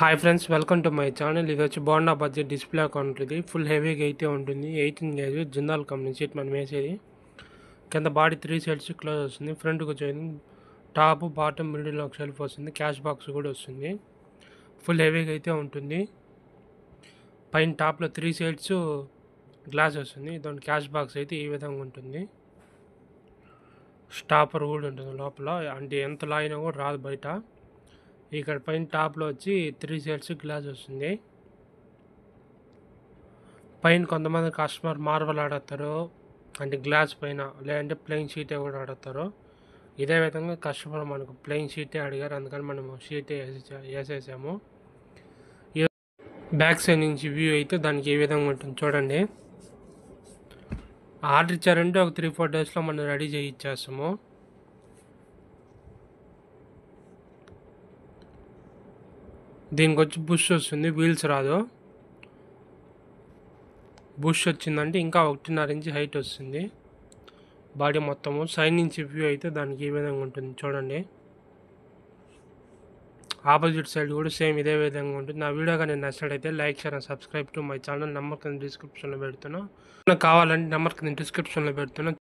Hi friends, welcome to my channel. ఇది వచ్చి బాండా budget display account. ఇది ఫుల్ హెవీగా అయితే ఉంటుంది. 18 గేజ్ జిందాల్ కంపెనీ సీట్ మనం వేసేది. కింద బాడీ 3 సైడ్స్ క్లోజ్ వస్తుంది. ఫ్రంట్కి వచ్చేది టాప్ బాటమ్ మిడిల్లో ఒక షెల్ఫ్ వస్తుంది. క్యాష్ బాక్స్ కూడా వస్తుంది. ఫుల్ హెవీగా అయితే ఉంటుంది. పైన టాప్లో 3 సైడ్స్ గ్లాస్ వస్తుంది. దాని క్యాష్ బాక్స్ అయితే ఈ విధంగా ఉంటుంది. స్టాపర్ కూడా ఉంటుంది లోపల, అంటే ఎంత లాగినా కూడా రాదు బయట. ఇక్కడ పైన టాప్లో వచ్చి 3 సైడ్స్ గ్లాస్ వస్తుంది. పైన కొంతమంది కస్టమర్ మార్బల్ ఆడతారు, అంటే గ్లాస్ పైన, లేదంటే ప్లెయిన్ షీటే కూడా ఆడతారు. ఇదే విధంగా కస్టమర్ మనకు ప్లెయిన్ షీటే అడిగారు, అందుకని మనము షీటే వేసేసాము. బ్యాక్ సైడ్ నుంచి వ్యూ అయితే దానికి ఏ విధంగా ఉంటుంది చూడండి. ఆర్డర్ ఇచ్చారంటే ఒక 3-4 డేస్లో మనం రెడీ చేయించేస్తాము. దీనికి వచ్చి బుష్ వస్తుంది, వీల్స్ రాదు. బుష్ వచ్చిందంటే ఇంకా 1.5 ఇంచ్ హైట్ వస్తుంది బాడీ మొత్తము. సైడ్ నుంచి వ్యూ అయితే దానికి ఈ విధంగా ఉంటుంది చూడండి. ఆపోజిట్ సైడ్ కూడా సేమ్ ఇదే విధంగా ఉంటుంది. నా వీడియో కానీ నచ్చినట్లయితే like, share and subscribe to my channel. Number కింద డిస్క్రిప్షన్లో పెడుతున్నా. కావాలంటే నెంబర్ కింద డిస్క్రిప్షన్లో పెడుతున్నా.